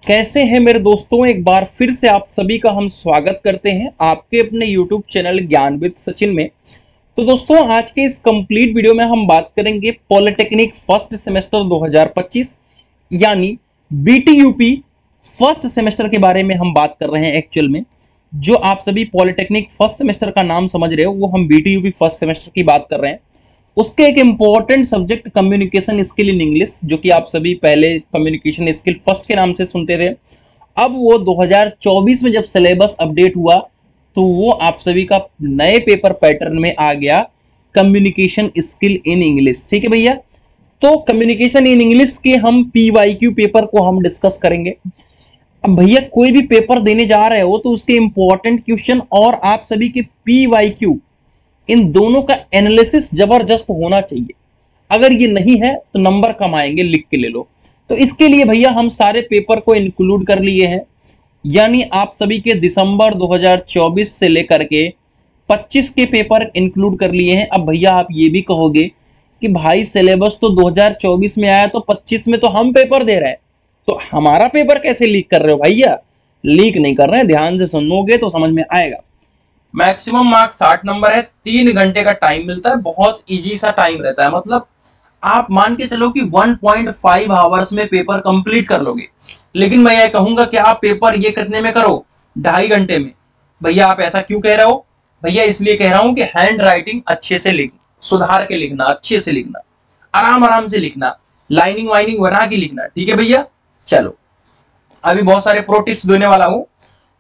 कैसे हैं मेरे दोस्तों। एक बार फिर से आप सभी का हम स्वागत करते हैं आपके अपने YouTube चैनल ज्ञान विद सचिन में। तो दोस्तों आज के इस कंप्लीट वीडियो में हम बात करेंगे पॉलिटेक्निक फर्स्ट सेमेस्टर 2025 यानी BTUP फर्स्ट सेमेस्टर के बारे में हम बात कर रहे हैं। एक्चुअल में जो आप सभी पॉलिटेक्निक फर्स्ट सेमेस्टर का नाम समझ रहे हो वो हम BTUP फर्स्ट सेमेस्टर की बात कर रहे हैं। उसके एक important subject communication skill in English, जो कि आप सभी पहले कम्युनिकेशन स्किल फर्स्ट के नाम से सुनते थे। अब वो 2024 में जब सिलेबस अपडेट हुआ तो वो आप सभी का नए पेपर पैटर्न में आ गया कम्युनिकेशन स्किल इन इंग्लिश। ठीक है भैया, तो कम्युनिकेशन इन इंग्लिश के हम PYQ पेपर को हम डिस्कस करेंगे। अब भैया कोई भी पेपर देने जा रहे हो तो उसके इंपॉर्टेंट क्वेश्चन और आप सभी के PYQ इन दोनों का एनालिसिस जबरदस्त होना चाहिए। अगर ये नहीं है तो नंबर कम आएंगे, लिख के ले लो। तो इसके लिए भैया हम सारे पेपर को इंक्लूड कर लिए हैं, यानी आप सभी के दिसंबर 2024 से लेकर के 25 के पेपर इंक्लूड कर लिए हैं। अब भैया आप ये भी कहोगे कि भाई सिलेबस तो 2024 में आया तो 25 में तो हम पेपर दे रहे हैं, तो हमारा पेपर कैसे लीक कर रहे हो भैया? लीक नहीं कर रहे हैं, ध्यान से सुनोगे तो समझ में आएगा। मैक्सिमम मार्क्स 60 नंबर है, 3 घंटे का टाइम मिलता है, बहुत इजी सा टाइम रहता है। मतलब आप मान के चलो कि 1.5 आवर्स में पेपर कंप्लीट कर लोगे। लेकिन मैं ये कहूंगा कि आप पेपर ये कितने में करो, 2.5 घंटे में। भैया आप ऐसा क्यों कह रहे हो? भैया इसलिए कह रहा हूं कि हैंड राइटिंग अच्छे से लिख, सुधार के लिखना, अच्छे से लिखना, आराम आराम से लिखना, लाइनिंग वाइनिंग बना के लिखना। ठीक है भैया, चलो अभी बहुत सारे प्रो टिप्स देने वाला हूं।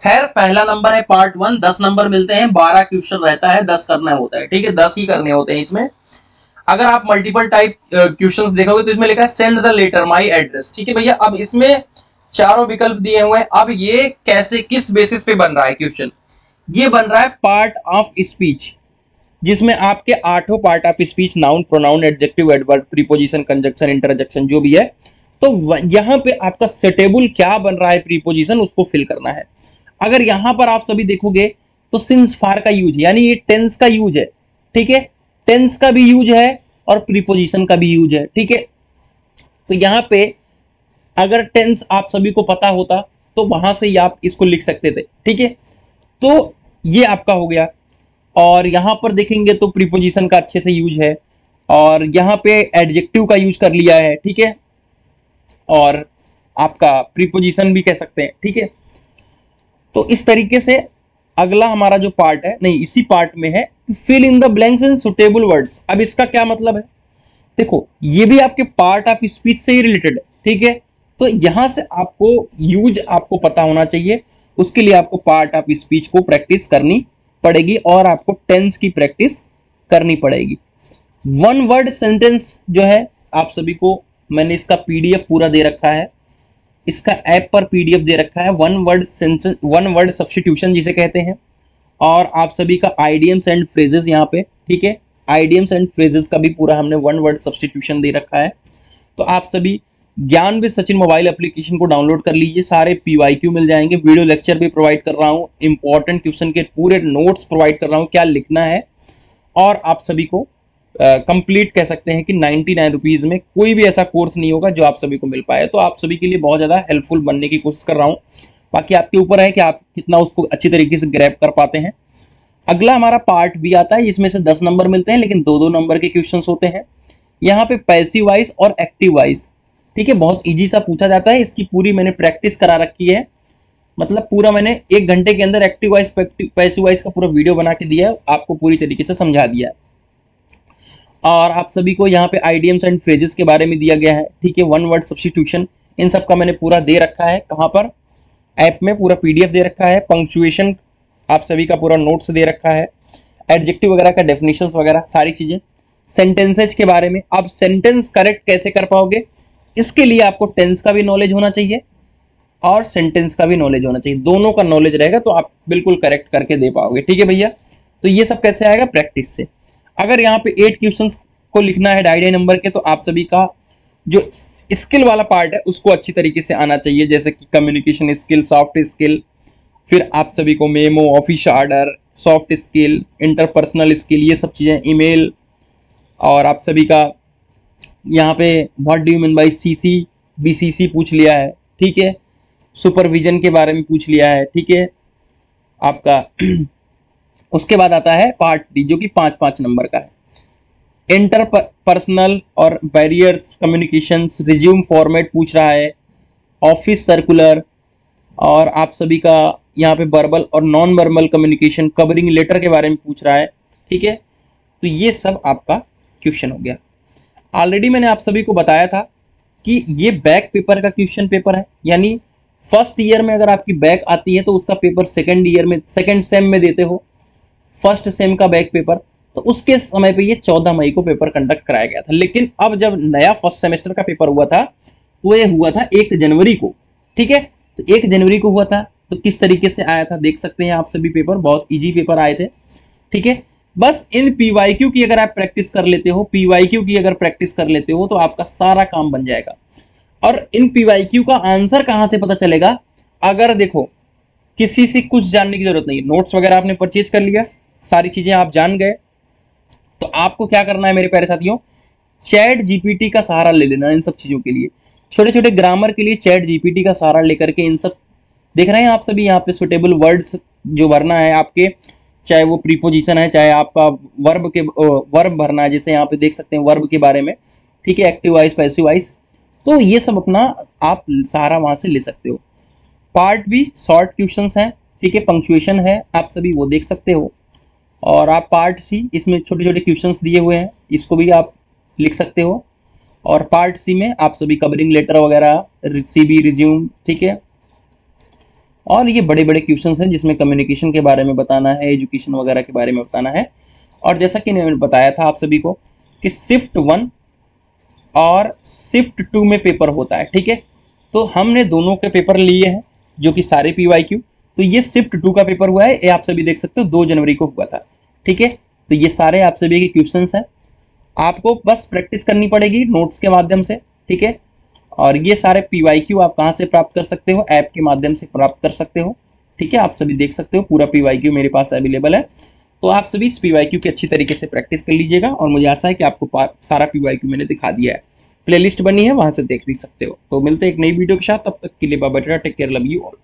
खैर पहला नंबर है पार्ट 1, 10 नंबर मिलते हैं, 12 क्वेश्चन रहता है, 10 करना होता है। ठीक है, 10 ही करने होते हैं इसमें। अगर आप मल्टीपल टाइप क्वेश्चंस देखोगे तो इसमें लिखा है send the letter my address. ठीक है भैया, अब इसमें चारों विकल्प दिए हुए हैं। अब ये कैसे, किस बेसिस पे बन रहा है क्वेश्चन? ये बन रहा है पार्ट ऑफ स्पीच, जिसमें आपके 8 part of speech, noun, pronoun, adjective, adverb, preposition, conjunction, interjection जो भी है, तो यहाँ पे आपका सेटेबल क्या बन रहा है प्रीपोजिशन, उसको फिल करना है। अगर यहां पर आप सभी देखोगे तो सिंस फार का यूज है, यानी ये टेंस का यूज है। ठीक है, टेंस का भी यूज है और प्रीपोजिशन का भी यूज है। ठीक है, तो यहां पे अगर टेंस आप सभी को पता होता तो वहां से ही आप इसको लिख सकते थे। ठीक है, तो ये आपका हो गया। और यहां पर देखेंगे तो प्रीपोजिशन का अच्छे से यूज है, और यहां पे एडजेक्टिव का यूज कर लिया है। ठीक है, और आपका प्रीपोजिशन भी कह सकते हैं। ठीक है, तो इस तरीके से अगला हमारा जो पार्ट है, नहीं इसी पार्ट में है, fill in the blanks in suitable words. अब इसका क्या मतलब है? देखो ये भी आपके पार्ट ऑफ स्पीच से ही रिलेटेड है। ठीक है, तो यहां से आपको यूज आपको पता होना चाहिए। उसके लिए आपको पार्ट ऑफ स्पीच को प्रैक्टिस करनी पड़ेगी और आपको टेंस की प्रैक्टिस करनी पड़ेगी। वन वर्ड सेंटेंस जो है आप सभी को मैंने इसका PDF पूरा दे रखा है, इसका ऐप पर PDF दे रखा है। वन वर्ड सब्स्टिट्यूशन जिसे कहते हैं, और आप सभी का आइडियम्स एंड फ्रेजेस यहाँ पे। ठीक है, आइडियम्स एंड फ्रेजेस का भी पूरा हमने वन वर्ड सब्स्टिट्यूशन दे रखा है। तो आप सभी ज्ञान विद सचिन मोबाइल एप्लीकेशन को डाउनलोड कर लीजिए, सारे PYQ मिल जाएंगे, वीडियो लेक्चर भी प्रोवाइड कर रहा हूँ, इंपॉर्टेंट क्वेश्चन के पूरे नोट्स प्रोवाइड कर रहा हूँ, क्या लिखना है। और आप सभी को कंप्लीट कह सकते हैं कि 99 रुपीज़ में कोई भी ऐसा कोर्स नहीं होगा जो आप सभी को मिल पाए। तो आप सभी के लिए बहुत ज़्यादा हेल्पफुल बनने की कोशिश कर रहा हूँ, बाकी आपके ऊपर है कि आप कितना उसको अच्छी तरीके से ग्रैब कर पाते हैं। अगला हमारा पार्ट भी आता है, इसमें से 10 नंबर मिलते हैं, लेकिन 2-2 नंबर के क्वेश्चन होते हैं। यहाँ पे पैसिव वाइज और एक्टिव वाइज। ठीक है, बहुत ईजी सा पूछा जाता है, इसकी पूरी मैंने प्रैक्टिस करा रखी है। मतलब पूरा मैंने 1 घंटे के अंदर एक्टिव वाइज पैसिव वाइज का पूरा वीडियो बना के दिया है, आपको पूरी तरीके से समझा दिया है। और आप सभी को यहाँ पे आइडियम्स एंड फ्रेजेस के बारे में दिया गया है। ठीक है, वन वर्ड सब्स्टिट्यूशन, इन सब का मैंने पूरा दे रखा है। कहाँ पर? ऐप में पूरा PDF दे रखा है। पंक्चुएशन आप सभी का पूरा नोट्स दे रखा है, एडजेक्टिव वगैरह का डेफिनेशंस वगैरह सारी चीज़ें। सेंटेंसेज के बारे में, आप सेंटेंस करेक्ट कैसे कर पाओगे, इसके लिए आपको टेंस का भी नॉलेज होना चाहिए और सेंटेंस का भी नॉलेज होना चाहिए। दोनों का नॉलेज रहेगा तो आप बिल्कुल करेक्ट करके दे पाओगे। ठीक है भैया, तो ये सब कैसे आएगा? प्रैक्टिस से। अगर यहाँ पे 8 क्वेश्चंस को लिखना है 2.5 नंबर के, तो आप सभी का जो स्किल वाला पार्ट है उसको अच्छी तरीके से आना चाहिए, जैसे कि कम्युनिकेशन स्किल, सॉफ्ट स्किल, फिर आप सभी को memo, office order, soft skill, interpersonal skill, ये सब चीज़ें, ईमेल, और आप सभी का यहाँ पे what do you mean by CC BCC पूछ लिया है। ठीक है, सुपरविजन के बारे में पूछ लिया है, ठीक है आपका। उसके बाद आता है पार्ट डी जो कि 5-5 नंबर का है। इंटर पर्सनल और बैरियर्स कम्युनिकेशंस, रिज्यूम फॉर्मेट पूछ रहा है, ऑफिस सर्कुलर, और आप सभी का यहाँ पे वर्बल और non verbal communication, covering letter के बारे में पूछ रहा है, ठीक है। तो ये सब आपका क्वेश्चन हो गया। ऑलरेडी मैंने आप सभी को बताया था कि ये बैक पेपर का क्वेश्चन पेपर है, यानी फर्स्ट ईयर में अगर आपकी बैक आती है तो उसका पेपर सेकंड ईयर में, सेकंड सेम में देते हो, फर्स्ट सेम का बैक पेपर। तो उसके समय पे ये 14 मई को पेपर कंडक्ट कराया गया था। लेकिन अब जब नया फर्स्ट सेमेस्टर का पेपर हुआ था तो ये हुआ था 1 जनवरी को, ठीक है। तो 1 जनवरी को हुआ था, तो किस तरीके से आया था देख सकते हैं आप सभी। पेपर बहुत इजी पेपर आए थे, ठीक है। बस इन पीवाईक्यू की अगर आप प्रैक्टिस कर लेते हो, पीवाईक्यू की अगर प्रैक्टिस कर लेते हो तो आपका सारा काम बन जाएगा। और इन पीवाईक्यू का आंसर कहां से पता चलेगा? अगर देखो किसी से कुछ जानने की जरूरत नहीं, नोट्स वगैरह आपने परचेज कर लिया, सारी चीजें आप जान गए, तो आपको क्या करना है मेरे प्यारे साथियों, चैट जीपीटी का सहारा ले लेना इन सब चीजों के लिए। छोटे छोटे ग्रामर के लिए चैट जीपीटी का सहारा लेकर के इन सब, देख रहे हैं आप सभी यहाँ पे सुटेबल वर्ड्स जो भरना है आपके, चाहे वो प्रीपोजिशन है, चाहे आपका वर्ब भरना है, जैसे यहाँ पे देख सकते हैं वर्ब के बारे में, ठीक है, एक्टिव वाइज पैसिव वाइज। तो ये सब अपना आप सहारा वहां से ले सकते हो। पार्ट भी शॉर्ट क्वेश्चंस हैं, ठीक है, पंक्चुएशन है, आप सभी वो देख सकते हो। और आप पार्ट सी, इसमें छोटे छोटे क्वेश्चंस दिए हुए हैं, इसको भी आप लिख सकते हो। और पार्ट सी में आप सभी कवरिंग लेटर वगैरह, सीवी, रिज्यूम, ठीक है। और ये बड़े बड़े क्वेश्चंस हैं जिसमें कम्युनिकेशन के बारे में बताना है, एजुकेशन वगैरह के बारे में बताना है। और जैसा कि मैंने बताया था आप सभी को कि शिफ्ट 1 और शिफ्ट 2 में पेपर होता है, ठीक है। तो हमने दोनों के पेपर लिए हैं जो कि सारे पीवाईक्यू। तो ये शिफ्ट 2 का पेपर हुआ है, ये आप सभी देख सकते हो 2 जनवरी को हुआ था, ठीक है। तो ये सारे आप सभी के क्वेश्चंस हैं, आपको बस प्रैक्टिस करनी पड़ेगी नोट्स के माध्यम से, ठीक है। और ये सारे पीवाईक्यू आप कहाँ से प्राप्त कर सकते हो? ऐप के माध्यम से प्राप्त कर सकते हो, ठीक है। आप सभी देख सकते हो पूरा पीवाईक्यू मेरे पास अवेलेबल है। तो आप सभी इस पीवाईक्यू की अच्छी तरीके से प्रैक्टिस कर लीजिएगा, और मुझे आशा है कि आपको सारा पीवाईक्यू मैंने दिखा दिया है। प्लेलिस्ट बनी है, वहां से देख भी सकते हो। तो मिलते हैं एक नई वीडियो के साथ, तब तक के लिए bye bye, take care, love you all.